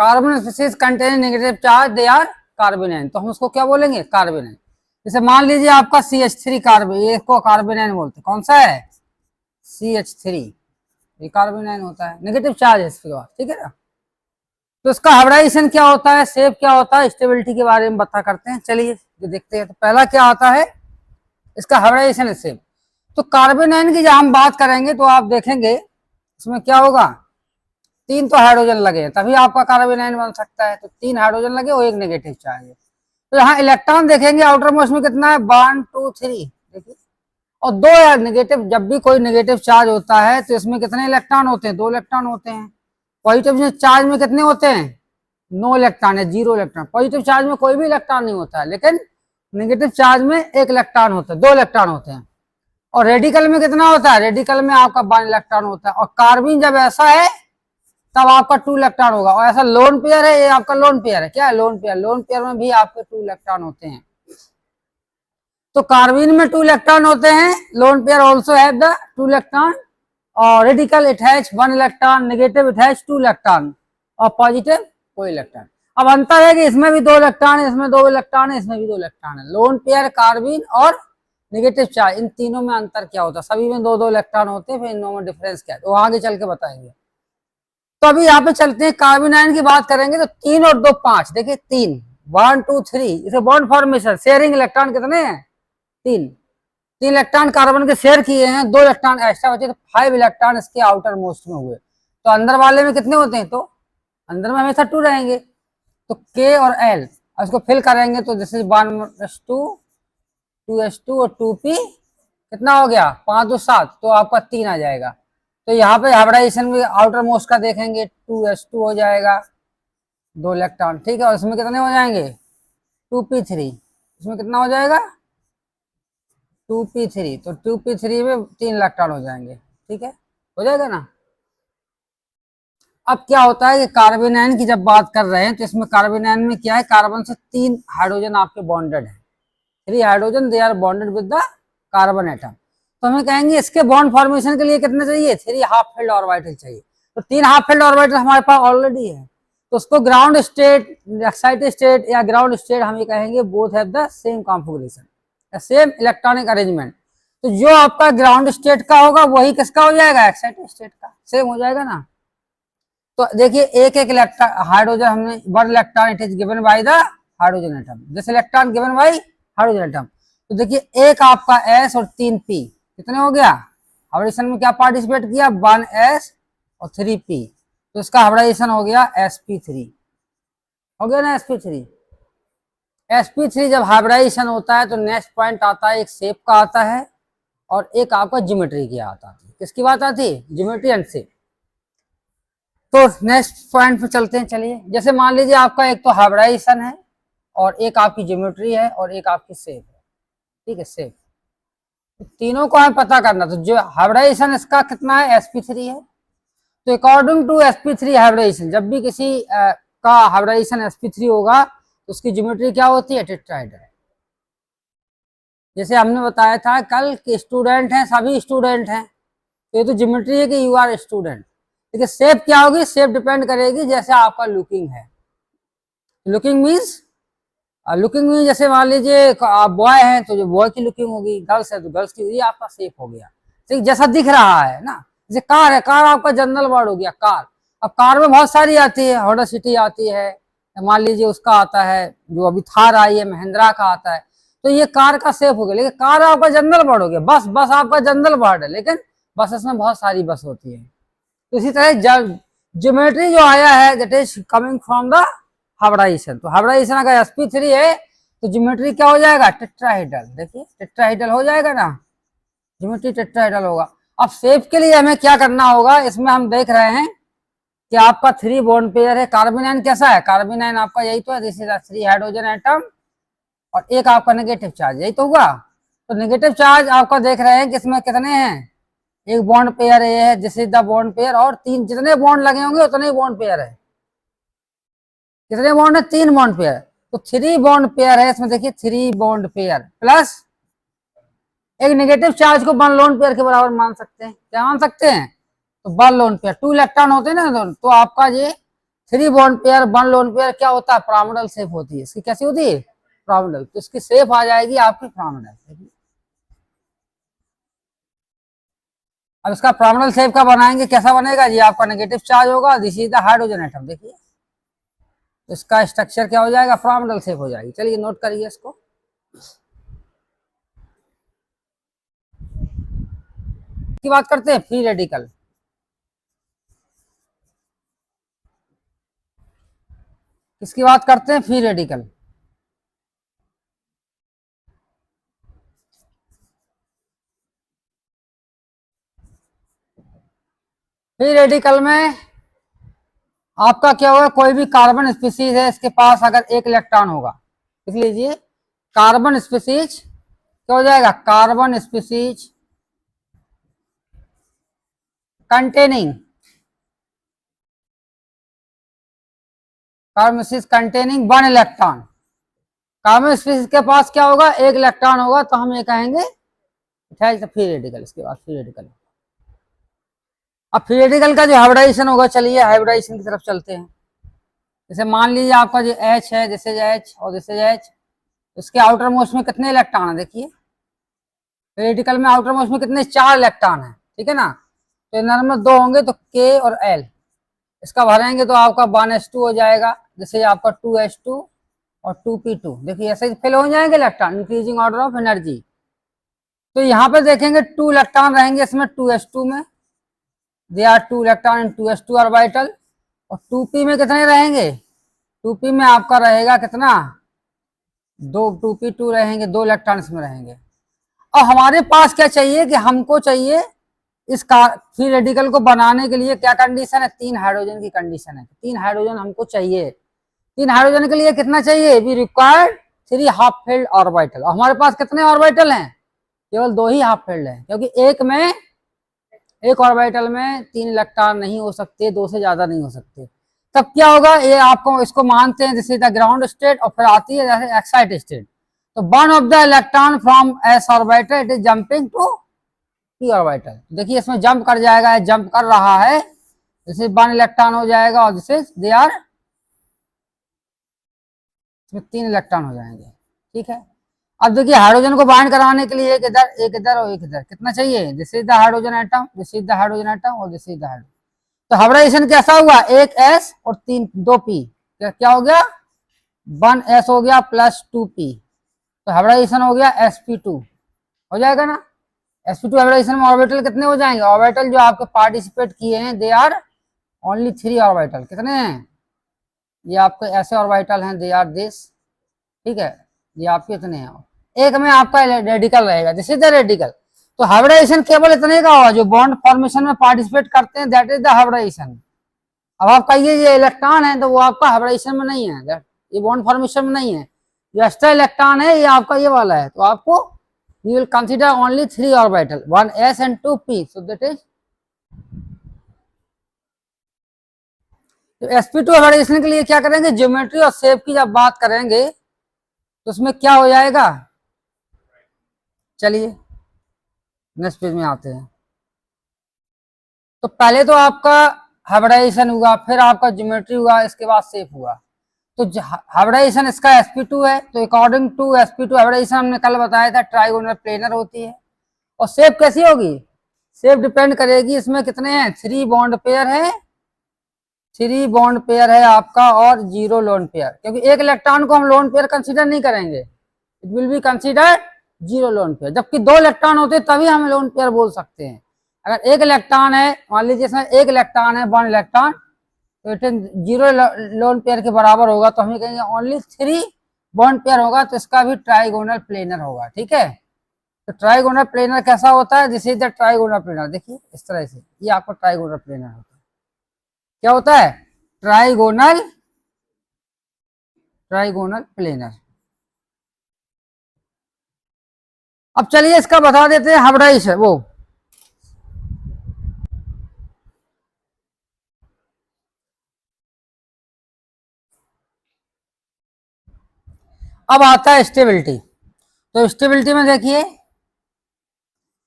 Carbon species containing negative charge they are carbanion, तो हम उसको क्या बोलेंगे, कार्बेनाइन। जैसे मान लीजिए आपका CH3 कार्बन, ये इसको कार्बेनाइन बोलते हैं, कौन सा है, CH3, ये कार्बेनाइन होता है, नेगेटिव चार्ज है इसके बाद, ठीक है ना। तो इसका हाइब्रिडाइजेशन क्या होता है, शेप क्या होता है, स्टेबिलिटी के बारे में बता करते हैं, चलिए ये देखते हैं। तो पहला क्या आता है इसका हाइब्रिडाइजेशन शेप। तो कार्बेनाइन की जब हम बात करेंगे तो आप देखेंगे इसमें क्या होगा, 3 तो हाइड्रोजन लगे तभी आपका कार्बेनाइन बन सकता है, तो 3 हाइड्रोजन लगे और 1 नेगेटिव चार्ज है। तो यहाँ इलेक्ट्रॉन देखेंगे आउटर मोस्ट में कितना है, 1 2 3, देखिए, और 2 नेगेटिव, जब भी कोई नेगेटिव चार्ज होता है तो इसमें कितने इलेक्ट्रॉन होते हैं, 2 इलेक्ट्रॉन होते हैं। पॉजिटिव चार्ज में कितने होते हैं, 9 इलेक्ट्रॉन है, 0 इलेक्ट्रॉन। पॉजिटिव चार्ज में कोई भी इलेक्ट्रॉन नहीं होता है, लेकिन नेगेटिव चार्ज में 1 इलेक्ट्रॉन होता है, 2 इलेक्ट्रॉन होते हैं। और रेडिकल में कितना होता है, रेडिकल में आपका 1 इलेक्ट्रॉन होता है। और कार्बन जब ऐसा है तब आपका 2 इलेक्ट्रॉन होगा, और ऐसा लोन पेयर है, ये आपका लोन पेयर है, क्या है, लोन पेयर। लोन पेयर में भी आपके 2 इलेक्ट्रॉन होते हैं। तो कार्बन में 2 इलेक्ट्रॉन होते हैं, lone pair also have the 2 electron, और radical it has 1 electron, negative it has 2 electron, और पॉजिटिव कोई इलेक्ट्रॉन। अब अंतर है कि इसमें भी 2 इलेक्ट्रॉन है, इसमें 2 इलेक्ट्रॉन है, इसमें भी 2 इलेक्ट्रॉन है। लोन पेयर, कार्बन और नेगेटिव चार्ज, इन तीनों में अंतर क्या होता है, सभी में 2-2 इलेक्ट्रॉन होते हैं, फिर इन में डिफरेंस क्या है वो आगे चल के बताएंगे। तो अभी यहाँ पे चलते हैं, कार्बोनाइन की बात करेंगे तो 3 और 2 5, देखिए 3 1 2 3, इसे बॉन्ड फॉर्मेशन, शेयरिंग इलेक्ट्रॉन कितने हैं, 3 इलेक्ट्रॉन कार्बन के शेयर किए हैं, 2 इलेक्ट्रॉन एक्स्ट्रा बचे, तो 5 इलेक्ट्रॉन इसके आउटर मोस्ट में हुए। तो अंदर वाले में कितने होते हैं, तो अंदर में हमेशा 2 रहेंगे, तो K और L, इसको फिल करेंगे तो जैसे 1s2 2s2 और 2p कितना हो गया, 5 2 7, तो आपका 3 आ जाएगा। तो यहाँ पे हाइब्रिडाइजेशन में आउटर मोस्ट का देखेंगे 2s2 हो जाएगा, 2 इलेक्ट्रॉन, ठीक है। और इसमें कितने हो जाएंगे, 2p3, इसमें कितना हो जाएगा, 2p3, तो 2p3 में 3 इलेक्ट्रॉन हो जाएंगे, ठीक है, हो जाएगा ना। अब क्या होता है कि कार्बोनाइन की जब बात कर रहे हैं तो इसमें कार्बोनाइन में क्या है, कार्बन से 3 हाइड्रोजन आपके बॉन्डेड है, 3 hydrogen they are bonded with the carbon atom. तो हमें कहेंगे इसके बॉन्ड फॉर्मेशन के लिए कितने चाहिए, 3 हाफ फील्ड ऑर्बिटल चाहिए। तो 3 हाफ फील्ड ऑर्बिटल हमारे पास ऑलरेडी है, तो उसको ग्राउंड स्टेट, एक्साइटेड स्टेट या ग्राउंड स्टेट हम ये कहेंगे, both have the same configuration, same electronic arrangement. तो जो आपका ग्राउंड स्टेट का होगा वही किसका हो जाएगा, एक्साइटेड स्टेट का, सेम हो जाएगा ना। तो देखिए एक इलेक्ट्रॉन हाइड्रोजन हमने 1 electron it is given by the hydrogen atom, this electron given by hydrogen atom. तो देखिए एक आपका S और 3 P कितने हो गया, हाइब्रिडेशन में क्या पार्टिसिपेट किया, 1s और 3p, तो इसका हाइब्रिडेशन हो गया sp3, हो गया ना sp3। sp3 जब हाइब्रिडेशन होता है तो नेक्स्ट पॉइंट आता है, एक शेप का आता है और एक आपका ज्योमेट्री की आता है। किसकी बात आती है, ज्योमेट्री एंड शेप। तो नेक्स्ट पॉइंट पे चलते हैं, चलिए। जैसे मान लीजिए आपका एक तो हाइब्रिडेशन है और एक आपकी ज्योमेट्री है और एक आपकी शेप है, ठीक है, शेप, तीनों को हमें पता करना। तो जो हाइब्रिडेशन इसका कितना है, sp3 है। तो अकॉर्डिंग टू sp3 हाइब्रिडेशन, जब भी किसी का हाइब्रिडेशन sp3 होगा तो उसकी ज्योमेट्री क्या होती है, टेट्राहेड्रल। जैसे हमने बताया था कल के स्टूडेंट हैं, सभी स्टूडेंट हैं, तो ये तो ज्योमेट्री है कि यू आर स्टूडेंट। देखिए शेप क्या होगी, शेप डिपेंड करेगी जैसे आपका लुकिंग है। लुकिंग मीन्स, लुकिंग मीन जैसे मान लीजिए आप बॉय हैं तो जो बॉय की लुकिंग होगी, गर्ल्स है तो गर्ल्स की, ये आपका शेप हो गया, ठीक, जैसा दिख रहा है ना। जैसे कार है, कार आपका जनरल वर्ड हो गया कार। अब कार में बहुत सारी आती है, होंडा सिटी आती है, मान लीजिए उसका आता है, जो अभी थार आई है महिंद्रा का आता है, तो ये कार का शेप हो गया। लेकिन कार आपका जनरल वर्ड हो गया, बस, बस आपका जनरल वर्ड है, लेकिन बसेस में बहुत सारी बस होती है। तो इसी तरह ज्योमेट्री जो आया है that is coming from the hybridisation. तो हाइब्रिडेशन अगर sp3 है तो ज्योमेट्री क्या हो जाएगा, टेट्राहेड्रल। देखिए टेट्राहेड्रल हो जाएगा ना, ज्योमेट्री टेट्राहेड्रल होगा। अब शेप के लिए हमें क्या करना होगा, इसमें हम देख रहे हैं कि आपका 3 बॉन्ड पेयर है। कार्बोनाइन कैसा है, कार्बोनाइन आपका यही तो है, दिस इज 3 हाइड्रोजन एटम और एक आपका नेगेटिव चार्ज, यही तो हुआ। तो नेगेटिव चार्ज आपका देख रहे हैं कि इसमें कितने हैं, एक बॉन्ड पेयर ये है, this is the bond pair, और 3 जितने बॉन्ड लगे होंगे उतने ही बॉन्ड पेयर है। कितने बॉन्ड है, 3 बॉन्ड पेयर। तो 3 बॉन्ड पेयर है इसमें, देखिए 3 बॉन्ड पेयर प्लस एक नेगेटिव चार्ज को 1 लोन पेयर के बराबर मान सकते हैं, क्या मान सकते हैं, तो 1 लोन पेयर, 2 इलेक्ट्रॉन होते हैं ना, तो आपका ये 3 बॉन्ड पेयर 1 लोन पेयर क्या होता है, पिरामिडल शेप होती है। इसकी कैसी होती है, पिरामिडल। तो इसकी शेप आ जाएगी आपकी पिरामिडल। अब इसका पिरामिडल शेप का बनाएंगे, कैसा बनेगा जी, आपका नेगेटिव चार्ज होगा, this is the hydrogen atom. देखिए तो इसका स्ट्रक्चर क्या हो जाएगा, पिरामिडल शेप हो जाएगी। चलिए नोट करिए इसको। की बात करते हैं फ्री रेडिकल। किसकी बात करते हैं, फ्री रेडिकल। फ्री रेडिकल में आपका क्या होगा, कोई भी कार्बन स्पीसीज है, इसके पास अगर एक इलेक्ट्रॉन होगा, लिख लीजिए कार्बन स्पीसीज क्या हो जाएगा, carbon species containing, carbon species containing 1 electron. Carbon species के पास क्या होगा, एक इलेक्ट्रॉन होगा, तो हम ये कहेंगे फ्री रेडिकल। इसके बाद फ्री रेडिकल। अब फ्री रेडिकल का जो हाइब्रिडाइजेशन होगा, चलिए हाइब्रिडाइजेशन की तरफ चलते हैं। जैसे मान लीजिए आपका जो H है, दिस इज H और दिस इज H, इसके आउटर मोस्ट में कितने इलेक्ट्रॉन है, देखिए रेडिकल में आउटर मोस्ट में कितने, 4 इलेक्ट्रॉन है, ठीक है ना। तो इनर में 2 होंगे, तो K और L, इसका भरेंगे तो आपका 1s2 हो जाएगा, जैसे आपका 2s2 और 2p2। देखिए ऐसे ही फिल हो जाएंगे electron, increasing order of energy. तो यहाँ पे देखेंगे 2 इलेक्ट्रॉन रहेंगे इसमें 2s2 में, they are 2 electron in 2s2 orbital. और 2p में कितने रहेंगे, 2p में आपका रहेगा कितना, 2p2 रहेंगे, 2 इलेक्ट्रॉन इसमें रहेंगे। और हमारे पास क्या चाहिए कि हमको चाहिए इस फ्री रेडिकल को बनाने के लिए क्या कंडीशन है, 3 हाइड्रोजन की कंडीशन है। 3 हाइड्रोजन हमको चाहिए। 3 हाइड्रोजन के लिए कितना चाहिए, we required 3 half filled orbital. हमारे पास कितने ऑर्बिटल हैं, केवल 2 ही हाफ फिल्ड हैं, क्योंकि एक ऑर्बिटल में 3 इलेक्ट्रॉन नहीं हो सकते, 2 से ज्यादा नहीं हो सकते। तब क्या होगा, ये आपको इसको मानते हैं जैसे द ग्राउंड स्टेट, और फिर आती है जैसे एक्साइट स्टेट। तो 1 of the electron from S orbital it is jumping to P orbital. देखिए इसमें जंप कर जाएगा, जंप कर रहा है, जैसे 1 इलेक्ट्रॉन हो जाएगा, और जैसे दे आर इसमें 3 इलेक्ट्रॉन हो जाएंगे, ठीक है। अब देखिए हाइड्रोजन को बाइंड कराने के लिए एक इधर और एक इधर, कितना चाहिए, this is the hydrogen atom, this is the hydrogen atom और दिस इज द हाइड्रोजन। तो हाइब्रिडाइजेशन कैसा हुआ, एक S और 2P, क्या हो गया, 1s हो गया प्लस 2p, तो हाइब्रिडाइजेशन हो गया sp2, हो जाएगा ना। sp2 हाइब्रिडाइजेशन में ऑर्बिटल कितने हो जाएंगे, ऑर्बिटल जो आपके पार्टिसिपेट किए हैं दे आर ओनली 3 ऑर्बिटल। कितने हैं, ये आपके ऐसे ऑर्बिटल हैं, दे आर दिस, ठीक है, ये आपके इतने हैं। एक में आपका रेडिकल रहेगा, दिस इज द रेडिकल। तो हाइब्रिडाइजेशन केवल इतने का होगा, जो बॉन्ड फॉर्मेशन में पार्टिसिपेट करते हैं दैट इज द हाइब्रिडाइजेशन। अब आप कहिए ये इलेक्ट्रॉन है, तो वो आपका हाइब्रिडाइजेशन में नहीं है, ये बॉन्ड फॉर्मेशन में नहीं है। जो एक्स्ट्रा इलेक्ट्रॉन है ये आपका ये वाला है, तो आपको you will consider only 3 orbital, 1s and 2p, so that is तो sp2 हाइब्रिडाइजेशन के लिए क्या करेंगे, ज्योमेट्री और शेप की जब बात करेंगे तो उसमें क्या हो जाएगा। चलिए नेक्स्ट पेज में आते हैं। तो पहले तो आपका हाइब्रिडाइजेशन हुआ, फिर आपका ज्योमेट्री हुआ, इसके बाद शेप हुआ। तो हाइब्रिडाइजेशन इसका sp2 है, तो अकॉर्डिंग टू sp2 हाइब्रिडाइजेशन हमने कल बताया था ट्राइगोनल प्लेनर होती है। और शेप कैसी होगी, शेप डिपेंड करेगी इसमें कितने हैं, 3 बॉन्ड पेयर है, 3 बॉन्ड पेयर है आपका और 0 लोन पेयर, क्योंकि एक इलेक्ट्रॉन को हम लोन पेयर कंसीडर नहीं करेंगे, it will be consider 0 lone pair. जबकि 2 इलेक्ट्रॉन होते तभी हम लोन पेयर बोल सकते हैं। अगर एक इलेक्ट्रॉन है, मान लीजिए इसमें एक इलेक्ट्रॉन है, 1 इलेक्ट्रॉन, तो इट 0 लोन पेयर के बराबर होगा, तो हम कहेंगे ओनली 3 बॉन्ड पेयर होगा, तो इसका भी ट्राइगोनल प्लेनर होगा, ठीक है। तो ट्राइगोनल प्लेनर कैसा होता है, this is the trigonal planar. देखिए इस तरह से ये आपका ट्राइगोनल प्लेनर होता है। क्या होता है, ट्राइगोनल प्लेनर। अब चलिए इसका बता देते हैं हाइब्रिडाइजेशन। वो अब आता है स्टेबिलिटी। तो स्टेबिलिटी में देखिए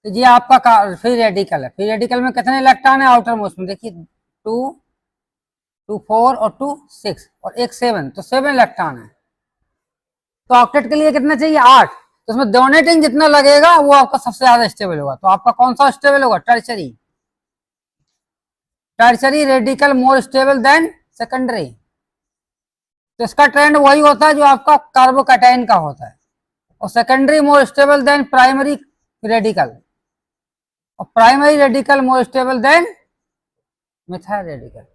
ये आपका फ्री रेडिकल है, फ्री रेडिकल में कितने इलेक्ट्रॉन है आउटर मोस्ट में, देखिए 2 2 4 और 2 6 और एक 7, तो 7 इलेक्ट्रॉन है। तो ऑक्टेट के लिए कितना चाहिए? 8। तो उसमें डोनेटिंग जितना लगेगा वो आपका सबसे ज्यादा स्टेबल होगा। तो आपका कौन सा स्टेबल होगा? Tertiary. Tertiary radical more stable then secondary. तो इसका ट्रेंड वही होता है जो आपका कार्बोकैटायन का होता है। और secondary more stable than primary radical, और primary radical more stable than methyl radical.